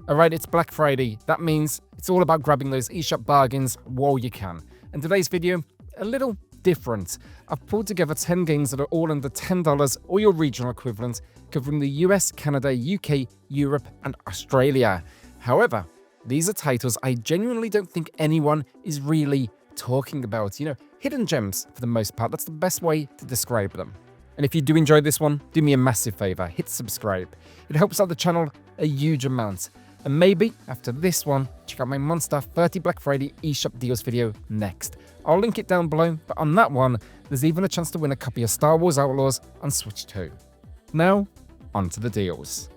Alright, it's Black Friday. That means it's all about grabbing those eShop bargains while you can. And today's video, a little different. I've pulled together 10 games that are all under $10 or your regional equivalent, covering the US, Canada, UK, Europe, and Australia. However, these are titles I genuinely don't think anyone is really talking about. You know, hidden gems for the most part. That's the best way to describe them. And if you do enjoy this one, do me a massive favor, hit subscribe. It helps out the channel a huge amount. And maybe after this one, check out my Monster 30 Black Friday eShop deals video next. I'll link it down below, but on that one, there's even a chance to win a copy of Star Wars Outlaws on Switch 2. Now, on to the deals.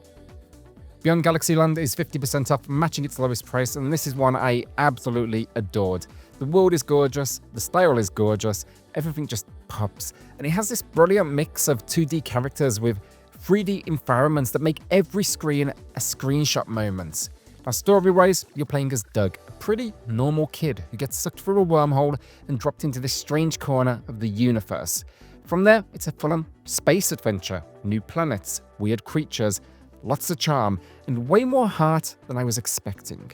Beyond Galaxyland is 50% off, matching its lowest price, and this is one I absolutely adored. The world is gorgeous, the style is gorgeous, everything just pops, and it has this brilliant mix of 2D characters with 3D environments that make every screen a screenshot moment. Now, story-wise, you're playing as Doug, a pretty normal kid who gets sucked through a wormhole and dropped into this strange corner of the universe. From there, it's a full-on space adventure, new planets, weird creatures, lots of charm, and way more heart than I was expecting.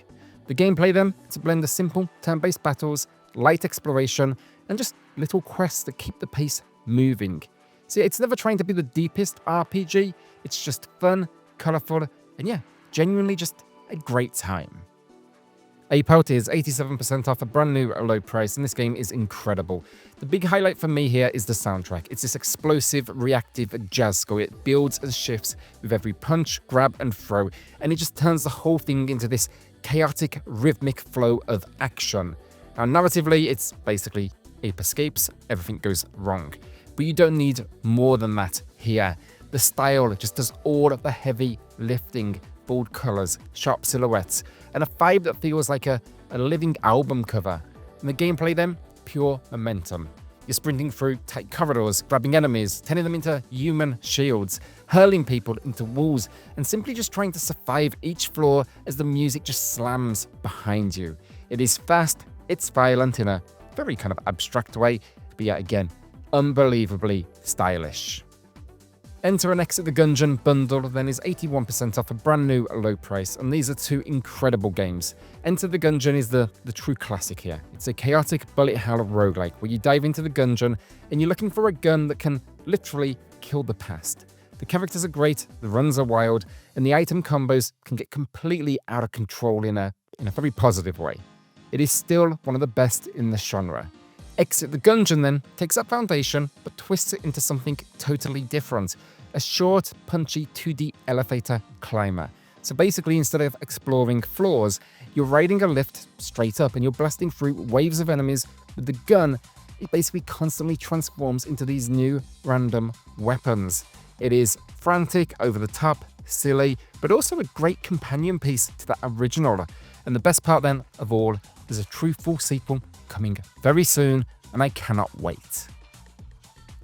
The gameplay then, it's a blend of simple turn-based battles, light exploration, and just little quests that keep the pace moving. See, it's never trying to be the deepest RPG, it's just fun, colourful, and yeah, genuinely just a great time. Ape Out is 87% off, a brand new low price, and this game is incredible. The big highlight for me here is the soundtrack. It's this explosive, reactive jazz score. It builds and shifts with every punch, grab, and throw, and it just turns the whole thing into this chaotic, rhythmic flow of action. Now, narratively, it's basically Ape escapes, everything goes wrong. But you don't need more than that here. The style just does all of the heavy lifting, bold colours, sharp silhouettes, and a vibe that feels like a living album cover. And the gameplay then, pure momentum. You're sprinting through tight corridors, grabbing enemies, turning them into human shields, hurling people into walls, and simply just trying to survive each floor as the music just slams behind you. It is fast, it's violent in a very kind of abstract way, but yet again, unbelievably stylish. Enter and exit the Gungeon bundle then is 81% off, a brand new low price, and these are two incredible games. Enter the Gungeon is the true classic here. It's a chaotic bullet hell roguelike where you dive into the Gungeon and you're looking for a gun that can literally kill the past. The characters are great, the runs are wild, and the item combos can get completely out of control in a very positive way. It is still one of the best in the genre. Exit the Gungeon then takes that foundation but twists it into something totally different. A short, punchy 2D elevator climber. So basically, instead of exploring floors, you're riding a lift straight up and you're blasting through waves of enemies with the gun. It basically constantly transforms into these new random weapons. It is frantic, over the top, silly, but also a great companion piece to that original. And the best part then of all, there's a true full sequel coming very soon, and I cannot wait.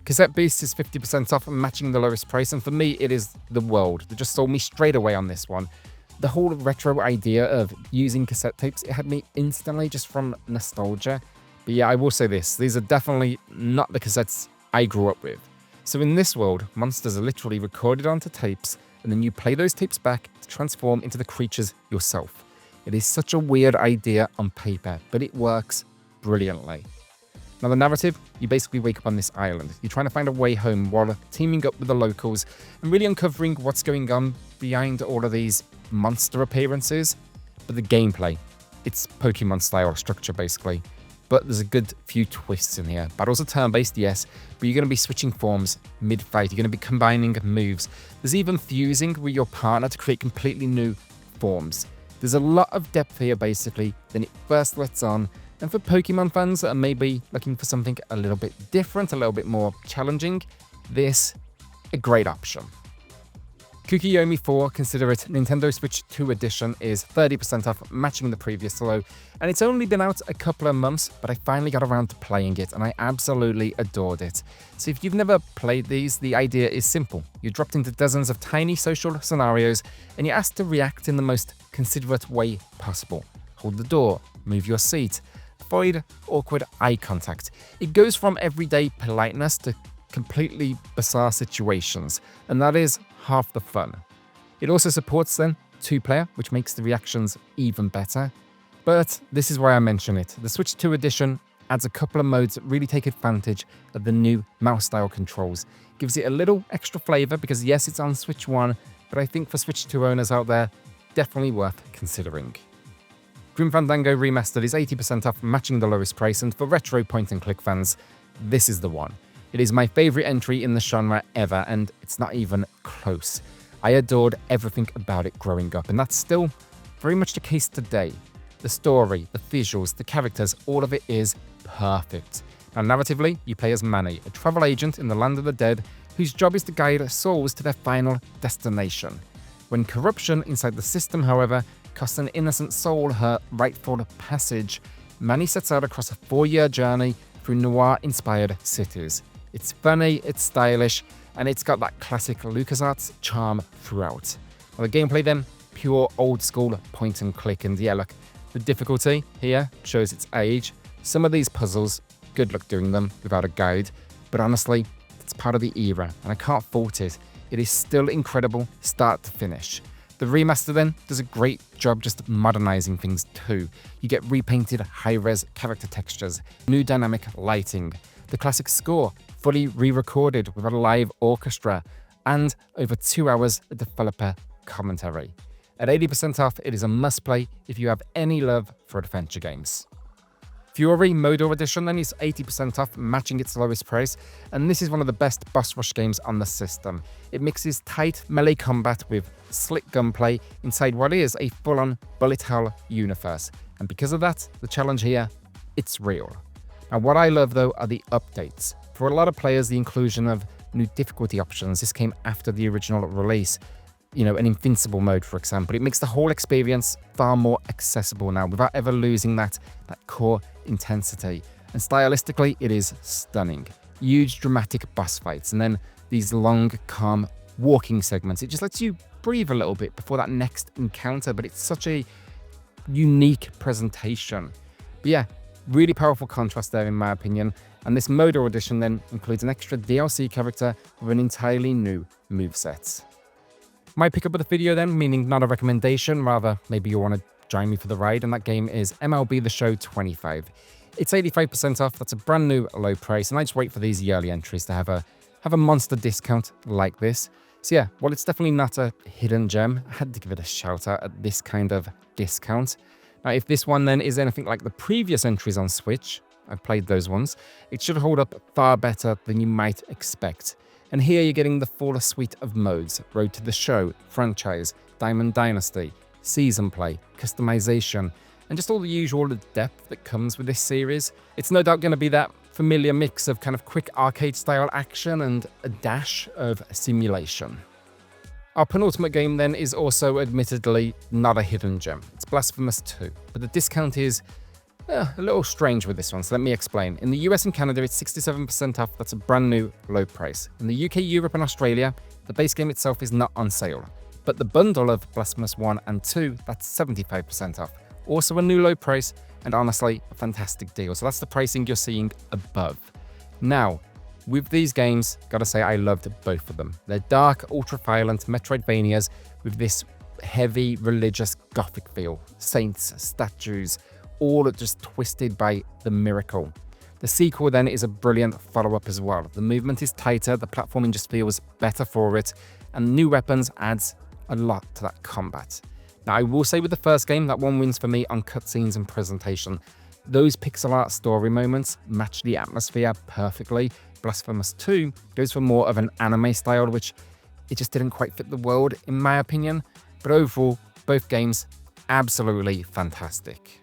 Cassette Beasts is 50% off, matching the lowest price, and for me, it is the world that just sold me straight away on this one. The whole retro idea of using cassette tapes, it had me instantly just from nostalgia. But yeah, I will say this, these are definitely not the cassettes I grew up with. So in this world, monsters are literally recorded onto tapes, and then you play those tapes back to transform into the creatures yourself. It is such a weird idea on paper, but it works brilliantly. Now the narrative, you basically wake up on this island. You're trying to find a way home while teaming up with the locals and really uncovering what's going on behind all of these monster appearances. But the gameplay, it's Pokemon style structure basically. But there's a good few twists in here. Battles are turn-based, yes, but you're going to be switching forms mid-fight. You're going to be combining moves. There's even fusing with your partner to create completely new forms. There's a lot of depth here basically than it first lets on, and for Pokemon fans that are maybe looking for something a little bit different, a little bit more challenging, this a great option. KUUKIYOMI 4, consider it Nintendo Switch 2 edition, is 30% off, matching the previous low, and it's only been out a couple of months, but I finally got around to playing it, and I absolutely adored it. So if you've never played these, the idea is simple. You're dropped into dozens of tiny social scenarios, and you're asked to react in the most considerate way possible. Hold the door, move your seat, avoid awkward eye contact. It goes from everyday politeness to completely bizarre situations, and that is half the fun. It also supports then 2-player, which makes the reactions even better. But this is why I mention it. The Switch 2 edition adds a couple of modes that really take advantage of the new mouse-style controls. Gives it a little extra flavor because yes, it's on Switch 1, but I think for Switch 2 owners out there, definitely worth considering. Grim Fandango Remastered is 80% off, matching the lowest price, and for retro point-and-click fans, this is the one. It is my favorite entry in the genre ever, and it's not even close. I adored everything about it growing up, and that's still very much the case today. The story, the visuals, the characters, all of it is perfect. Now, narratively, you play as Manny, a travel agent in the land of the dead, whose job is to guide souls to their final destination. When corruption inside the system, however, costs an innocent soul her rightful passage, Manny sets out across a 4-year journey through noir-inspired cities. It's funny, it's stylish, and it's got that classic LucasArts charm throughout. Now, the gameplay then, pure old-school point-and-click, and yeah, look, the difficulty here shows its age. Some of these puzzles, good luck doing them without a guide, but honestly, it's part of the era, and I can't fault it. It is still incredible, start to finish. The remaster then does a great job just modernizing things too. You get repainted high-res character textures, new dynamic lighting, the classic score fully re-recorded with a live orchestra, and over 2 hours of developer commentary. At 80% off, it is a must-play if you have any love for adventure games. Furi Modore Edition then is 80% off, matching its lowest price, and this is one of the best boss rush games on the system. It mixes tight melee combat with slick gunplay inside what is a full-on bullet hell universe, and because of that, the challenge here, it's real. Now, what I love though are the updates. For a lot of players, the inclusion of new difficulty options. This came after the original release. You know, an invincible mode, for example. It makes the whole experience far more accessible now without ever losing that core intensity. And stylistically, it is stunning. Huge dramatic boss fights, and then these long, calm walking segments. It just lets you breathe a little bit before that next encounter, but it's such a unique presentation. But yeah, really powerful contrast there in my opinion. And this Modore Edition then includes an extra DLC character with an entirely new moveset. My pickup of the video then, meaning not a recommendation, rather maybe you want to join me for the ride, and that game is MLB The Show 25. It's 85% off, that's a brand new low price, and I just wait for these yearly entries to have a monster discount like this. So yeah, while it's definitely not a hidden gem, I had to give it a shout out at this kind of discount. Now, if this one then is anything like the previous entries on Switch, I've played those ones, it should hold up far better than you might expect. And here you're getting the full suite of modes: Road to the Show, Franchise, Diamond Dynasty, Season Play, Customization, and just all the usual depth that comes with this series. It's no doubt going to be that familiar mix of kind of quick arcade-style action and a dash of simulation. Our penultimate game then is also admittedly not a hidden gem. It's Blasphemous 2, but the discount is a little strange with this one, so let me explain. In the US and Canada, it's 67% off. That's a brand new low price. In the UK, Europe, and Australia, the base game itself is not on sale. But the bundle of Blasphemous 1 and 2, that's 75% off. Also a new low price, and honestly, a fantastic deal. So that's the pricing you're seeing above. Now, with these games, gotta say I loved both of them. They're dark, ultra-violent Metroidvanias with this heavy, religious, gothic feel. Saints, statues, all just twisted by the miracle. The sequel then is a brilliant follow-up as well. The movement is tighter, the platforming just feels better for it, and new weapons adds a lot to that combat. Now, I will say with the first game, that one wins for me on cutscenes and presentation. Those pixel art story moments match the atmosphere perfectly. Blasphemous 2 goes for more of an anime style, which it just didn't quite fit the world, in my opinion. But overall, both games, absolutely fantastic.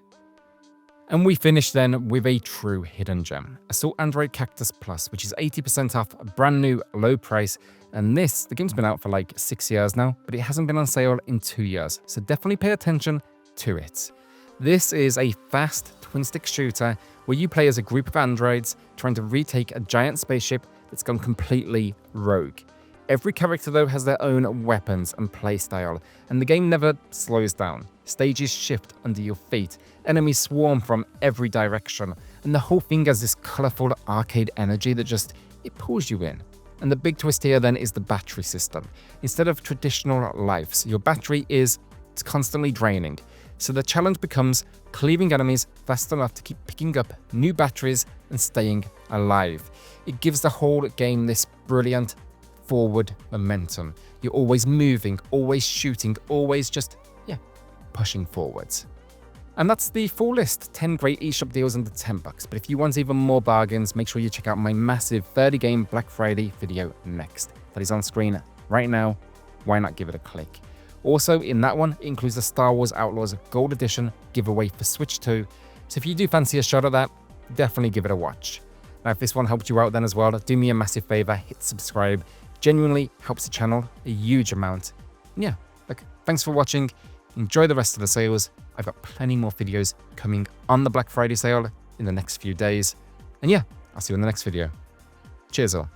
And we finish then with a true hidden gem, Assault Android Cactus Plus, which is 80% off, a brand new low price. And this, the game's been out for like 6 years now, but it hasn't been on sale in 2 years, so definitely pay attention to it. This is a fast twin-stick shooter where you play as a group of androids trying to retake a giant spaceship that's gone completely rogue. Every character though has their own weapons and playstyle, and the game never slows down. Stages shift under your feet, enemies swarm from every direction, and the whole thing has this colourful arcade energy that just, it pulls you in. And the big twist here then is the battery system. Instead of traditional lives, your battery is It's constantly draining. So the challenge becomes clearing enemies fast enough to keep picking up new batteries and staying alive. It gives the whole game this brilliant forward momentum. You're always moving, always shooting, always just, pushing forwards. And that's the full list, 10 great eShop deals under $10. But if you want even more bargains, make sure you check out my massive 30-game Black Friday video next. That is on screen right now. Why not give it a click? Also, in that one, it includes the Star Wars Outlaws Gold Edition giveaway for Switch 2. So if you do fancy a shot at that, definitely give it a watch. Now, if this one helped you out then as well, do me a massive favor, hit subscribe. Genuinely helps the channel a huge amount. And yeah, thanks for watching. Enjoy the rest of the sales. I've got plenty more videos coming on the Black Friday sale in the next few days. And yeah, I'll see you in the next video. Cheers all.